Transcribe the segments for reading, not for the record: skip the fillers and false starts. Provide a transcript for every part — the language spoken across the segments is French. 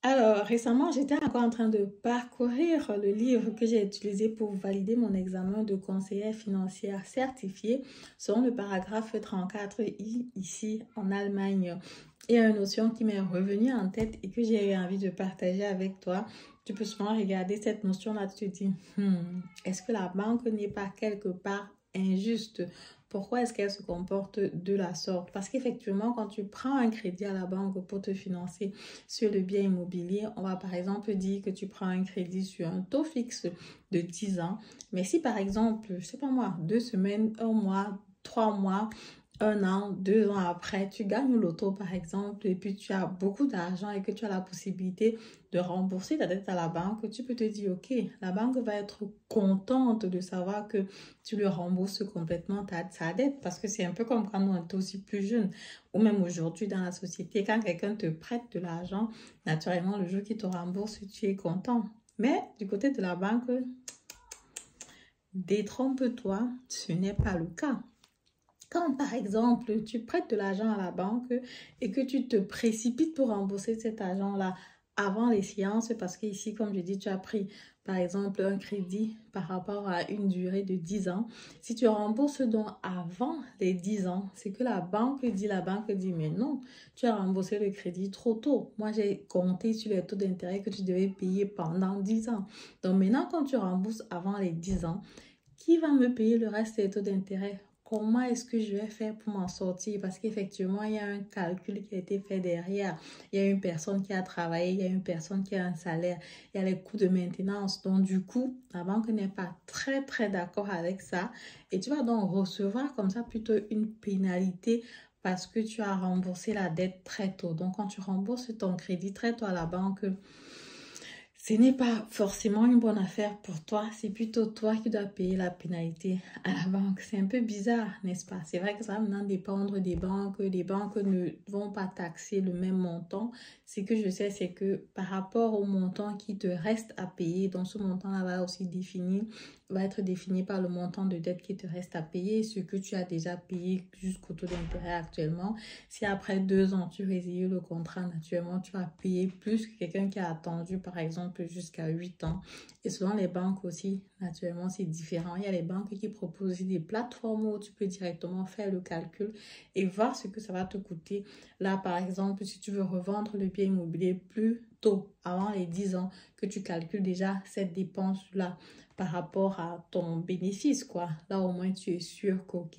Alors, récemment, j'étais encore en train de parcourir le livre que j'ai utilisé pour valider mon examen de conseillère financière certifiée selon le paragraphe 34i ici en Allemagne. Il y a une notion qui m'est revenue en tête et que j'ai eu envie de partager avec toi. Tu peux souvent regarder cette notion-là, tu te dis, est-ce que la banque n'est pas quelque part injuste? Pourquoi est-ce qu'elle se comporte de la sorte? Parce qu'effectivement, quand tu prends un crédit à la banque pour te financer, sur le bien immobilier, on va par exemple dire que tu prends un crédit sur un taux fixe de 10 ans. Mais si par exemple, je sais pas moi, 2 semaines, un mois, 3 mois, un an, 2 ans après, tu gagnes l'auto par exemple et puis tu as beaucoup d'argent et que tu as la possibilité de rembourser ta dette à la banque, tu peux te dire, ok, la banque va être contente de savoir que tu lui rembourses complètement sa dette parce que c'est un peu comme quand on était aussi plus jeune ou même aujourd'hui dans la société, quand quelqu'un te prête de l'argent, naturellement, le jour qu'il te rembourse, tu es content. Mais du côté de la banque, détrompe-toi, ce n'est pas le cas. Quand, par exemple, tu prêtes de l'argent à la banque et que tu te précipites pour rembourser cet argent-là avant les séances, parce qu'ici, comme je dis, tu as pris, par exemple, un crédit par rapport à une durée de 10 ans. Si tu rembourses donc avant les 10 ans, c'est que la banque dit, mais non, tu as remboursé le crédit trop tôt. Moi, j'ai compté sur les taux d'intérêt que tu devais payer pendant 10 ans. Donc maintenant, quand tu rembourses avant les 10 ans, qui va me payer le reste des taux d'intérêt? Comment est-ce que je vais faire pour m'en sortir? Parce qu'effectivement, il y a un calcul qui a été fait derrière. Il y a une personne qui a travaillé, il y a une personne qui a un salaire, il y a les coûts de maintenance. Donc, du coup, la banque n'est pas très, très d'accord avec ça. Et tu vas donc recevoir comme ça plutôt une pénalité parce que tu as remboursé la dette très tôt. Donc, quand tu rembourses ton crédit très tôt à la banque, ce n'est pas forcément une bonne affaire pour toi, c'est plutôt toi qui dois payer la pénalité à la banque. C'est un peu bizarre, n'est-ce pas? C'est vrai que ça va maintenant dépendre des banques. Les banques ne vont pas taxer le même montant. Ce que je sais, c'est que par rapport au montant qui te reste à payer, donc ce montant-là va être défini par le montant de dette qui te reste à payer, ce que tu as déjà payé jusqu'au taux d'intérêt actuellement. Si après 2 ans, tu résilies le contrat, naturellement, tu vas payer plus que quelqu'un qui a attendu, par exemple, jusqu'à 8 ans. Et selon les banques aussi, naturellement, c'est différent. Il y a les banques qui proposent aussi des plateformes où tu peux directement faire le calcul et voir ce que ça va te coûter. Là, par exemple, si tu veux revendre le bien immobilier plus tôt, avant les 10 ans, que tu calcules déjà cette dépense-là par rapport à ton bénéfice, quoi. Là, au moins, tu es sûr qu'ok,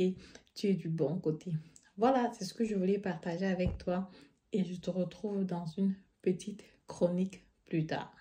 tu es du bon côté. Voilà, c'est ce que je voulais partager avec toi et je te retrouve dans une petite chronique plus tard.